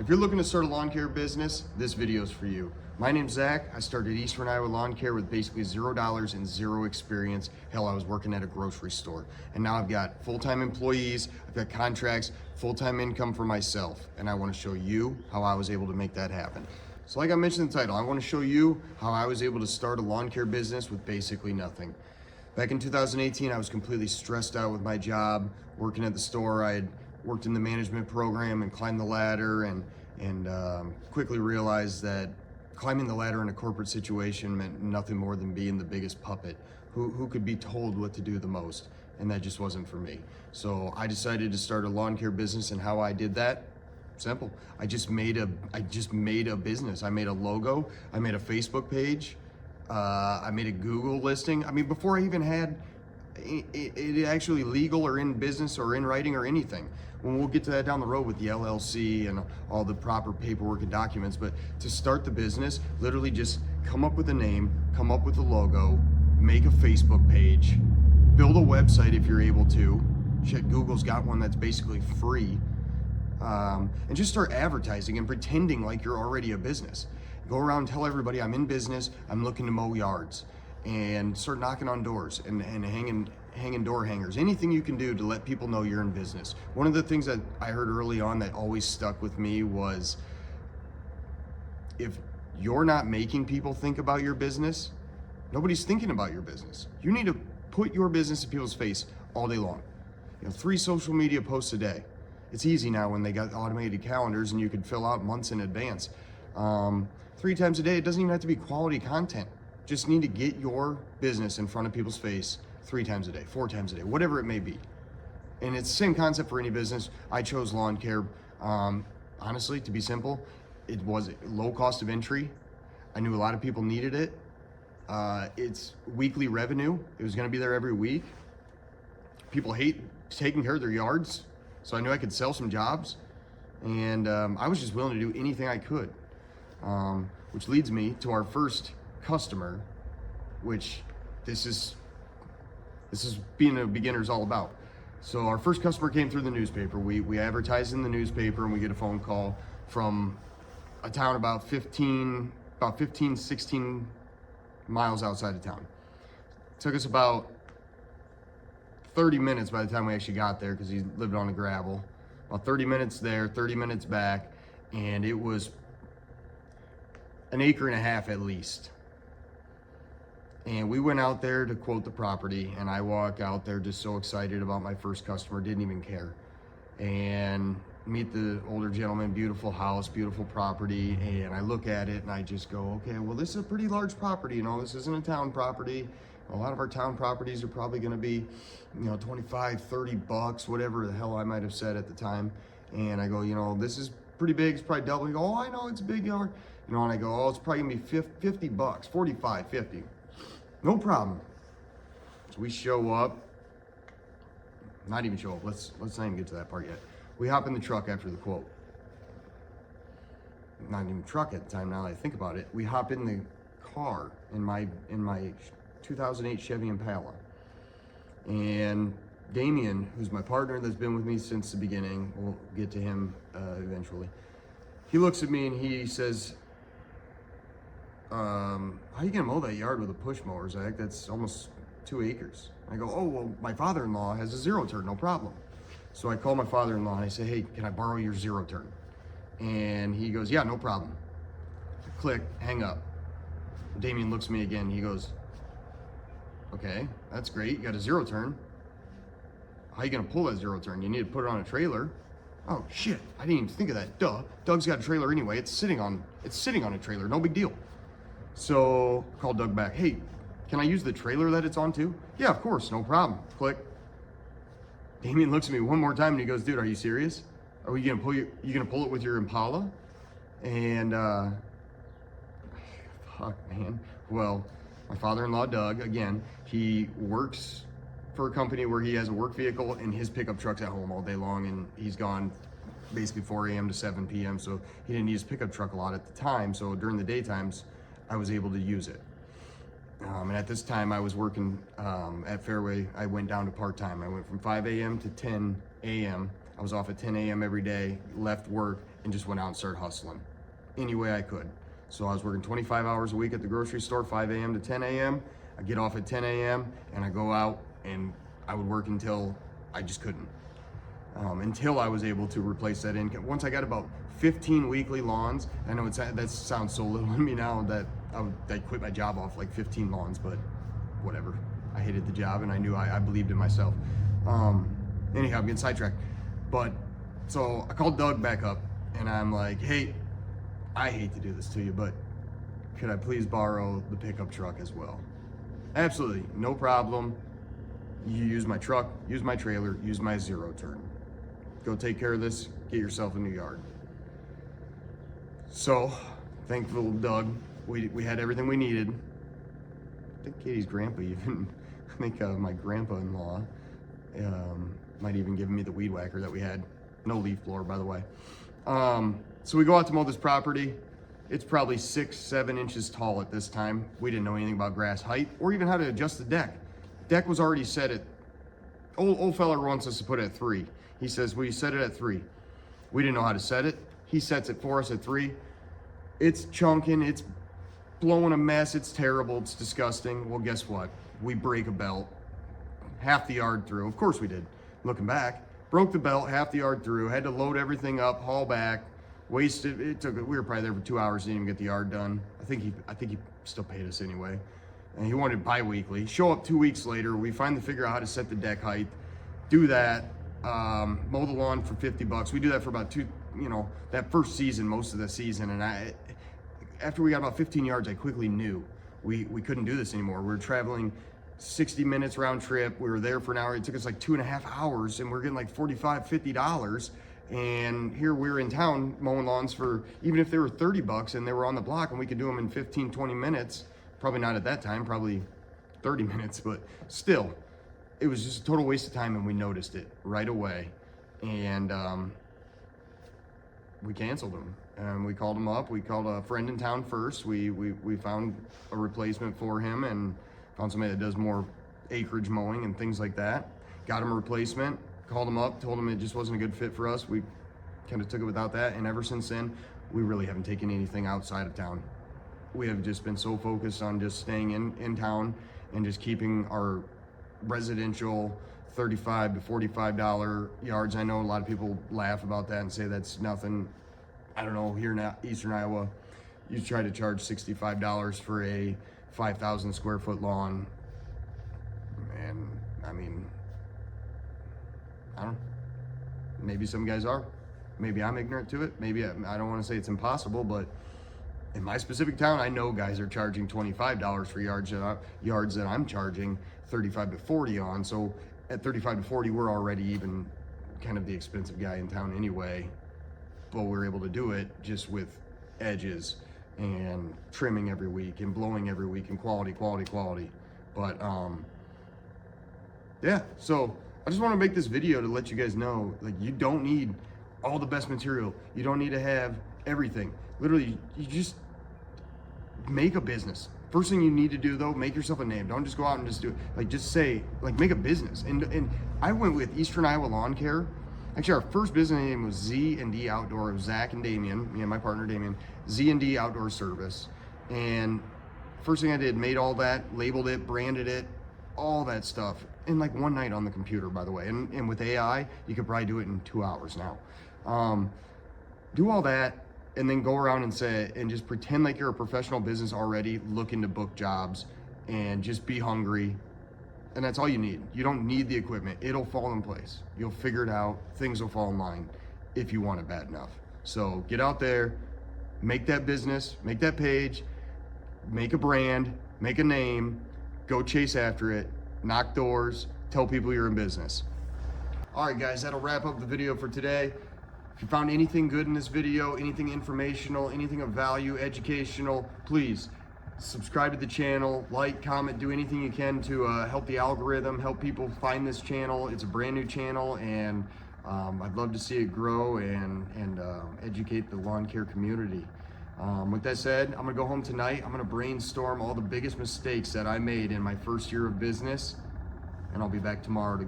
If you're looking to start a lawn care business, this video is for you. My name's Zach. I started Eastern Iowa Lawn Care with basically $0 and zero experience. Hell, I was working at a grocery store. And now I've got full-time employees, I've got contracts, full-time income for myself. And I want to show you how I was able to make that happen. So like I mentioned in the title, I want to show you how I was able to start a lawn care business with basically nothing. Back in 2018, I was completely stressed out with my job, working at the store. I had worked in the management program and climbed the ladder and quickly realized that climbing the ladder in a corporate situation meant nothing more than being the biggest puppet who could be told what to do the most, and that just wasn't for me. So I decided to start a lawn care business, and how I did that, simple. I just made a business. I made a logo, I made a Facebook page, I made a Google listing. I mean, before I even had it actually legal or in business or in writing or anything. When we'll get to that down the road with the LLC and all the proper paperwork and documents. But to start the business, literally just come up with a name, come up with a logo, make a Facebook page, build a website if you're able to. Shit, Google's got one that's basically free. And just start advertising and pretending like you're already a business. Go around and tell everybody I'm in business, I'm looking to mow yards, and start knocking on doors and hanging door hangers. Anything you can do to let people know you're in business. One of the things that I heard early on that always stuck with me was, if you're not making people think about your business, nobody's thinking about your business. You need to put your business in people's face all day long. 3 social media posts a day. It's easy now when they got automated calendars and you can fill out months in advance. 3 times a day. It doesn't even have to be quality content. Just need to get your business in front of people's face 3 times a day, 4 times a day, whatever it may be. And it's the same concept for any business. I chose lawn care, honestly, to be simple. It was a low cost of entry. I knew a lot of people needed it. It's weekly revenue. It was gonna be there every week. People hate taking care of their yards, so I knew I could sell some jobs. And I was just willing to do anything I could. Which leads me to our first customer, which this is being a beginner is all about. So our first customer came through the newspaper. We advertised in the newspaper, and we get a phone call from a town about 15, 16 miles outside of town. It took us about 30 minutes by the time we actually got there, because he lived on the gravel. About 30 minutes there, 30 minutes back, and it was an acre and a half at least. And we went out there to quote the property, and I walk out there just so excited about my first customer, didn't even care. And meet the older gentleman, beautiful house, beautiful property, and I look at it and I just go, okay, well, this is a pretty large property, this isn't a town property. A lot of our town properties are probably gonna be, 25, 30 bucks, whatever the hell I might have said at the time. And I go, this is pretty big, it's probably double. He go, oh, I know, it's a big yard. And I go, oh, it's probably gonna be 50 bucks, 45, 50. No problem. So we show up, not even show up, let's not even get to that part yet. We hop in the truck after the quote. Not even truck at the time, now that I think about it. We hop in the car in my 2008 Chevy Impala. And Damien, who's my partner that's been with me since the beginning, we'll get to him eventually. He looks at me and he says, how you gonna mow that yard with a push mower, Zach? That's almost 2 acres. I go, oh, well, my father-in-law has a zero turn, no problem. So I call my father-in-law and I say, hey, can I borrow your zero turn? And he goes, yeah, no problem. Click, hang up. Damien looks at me again, he goes, okay, that's great, you got a zero turn. How you gonna pull that zero turn? You need to put it on a trailer. Oh shit, I didn't even think of that, duh. Doug's got a trailer anyway, it's sitting on a trailer, no big deal. So call Doug back, hey, can I use the trailer that it's on too? Yeah, of course, no problem. Click. Damien looks at me one more time and he goes, dude, are you serious? Are you gonna pull it with your Impala? And fuck, man. Well, my father-in-law, Doug, again, he works for a company where he has a work vehicle and his pickup truck's at home all day long, and he's gone basically 4 a.m. to 7 p.m. So he didn't use his pickup truck a lot at the time. So during the daytimes, I was able to use it. And at this time I was working at Fairway. I went down to part-time. I went from 5 a.m. to 10 a.m. I was off at 10 a.m. every day, left work and just went out and started hustling any way I could. So I was working 25 hours a week at the grocery store, 5 a.m. to 10 a.m. I get off at 10 a.m. and I go out and I would work until I just couldn't. Until I was able to replace that income. Once I got about 15 weekly lawns, I know that sounds so little to me now that I quit my job off like 15 lawns, but whatever. I hated the job and I knew I believed in myself. Anyhow, I'm getting sidetracked. But so I called Doug back up and I'm like, hey, I hate to do this to you, but could I please borrow the pickup truck as well? Absolutely, no problem. You use my truck, use my trailer, use my zero turn. Go take care of this, get yourself a new yard. So, thankful Doug, we had everything we needed. I think Katie's grandpa even, I think my grandpa-in-law might even give me the weed whacker that we had. No leaf blower, by the way. So we go out to mow this property. It's probably 6-7 inches tall at this time. We didn't know anything about grass height or even how to adjust the deck. Deck was already set at, old fella wants us to put it at 3. He says, we set it at 3. We didn't know how to set it. He sets it for us at 3. It's chunking, it's blowing a mess, it's terrible, it's disgusting. Well, guess what? We break a belt half the yard through. Of course we did. Looking back, broke the belt half the yard through, had to load everything up, haul back, wasted, we were probably there for 2 hours, didn't even get the yard done. I think he still paid us anyway. And he wanted bi-weekly. Show up 2 weeks later, we finally figure out how to set the deck height, do that, mow the lawn for $50. We do that for about that first season, most of the season. And after we got about 15 yards, I quickly knew we couldn't do this anymore. We were traveling 60 minutes round trip. We were there for an hour. It took us like 2.5 hours and we're getting like $45, $50. And here we're in town mowing lawns for, even if they were $30 and they were on the block and we could do them in 15, 20 minutes, probably not at that time, probably 30 minutes, but still, it was just a total waste of time and we noticed it right away. And we canceled them. And we called him up. We called a friend in town first. We found a replacement for him and found somebody that does more acreage mowing and things like that. Got him a replacement, called him up, told him it just wasn't a good fit for us. We kind of took it without that. And ever since then, we really haven't taken anything outside of town. We have just been so focused on just staying in town and just keeping our residential $35 to $45 yards. I know a lot of people laugh about that and say that's nothing. I don't know, here in Eastern Iowa, you try to charge $65 for a 5,000 square foot lawn. And I mean, I don't know, maybe some guys are. Maybe I'm ignorant to it. Maybe I don't want to say it's impossible, but in my specific town, I know guys are charging $25 for yards that I'm charging 35 to 40 on. So at 35 to 40, we're already even kind of the expensive guy in town anyway. But we're able to do it just with edges and trimming every week and blowing every week and quality. But yeah, so I just want to make this video to let you guys know, like, you don't need all the best material. You don't need to have everything. Literally, you just make a business. First thing you need to do though, make yourself a name. Don't just go out and just do it. Like, just say, like, make a business. And I went with Eastern Iowa Lawn Care. Actually, our first business name was Z&D Outdoor. It was Zach and Damien, me and my partner Damien. Z&D Outdoor Service. And first thing I did, made all that, labeled it, branded it, all that stuff in like one night on the computer, by the way. And with AI, you could probably do it in 2 hours now. Do all that, and then go around and say, and just pretend like you're a professional business already, looking to book jobs, and just be hungry. And that's all you need. You don't need the equipment. It'll fall in place. You'll figure it out. Things will fall in line if you want it bad enough. So get out there, make that business, make that page, make a brand, make a name, go chase after it, knock doors, tell people you're in business. All right, guys, that'll wrap up the video for today. If you found anything good in this video, anything informational, anything of value, educational, please subscribe to the channel, like, comment, do anything you can to help the algorithm, help people find this channel. It's a brand new channel, and I'd love to see it grow and educate the lawn care community. With that said, I'm gonna go home tonight. I'm gonna brainstorm all the biggest mistakes that I made in my first year of business, and I'll be back tomorrow to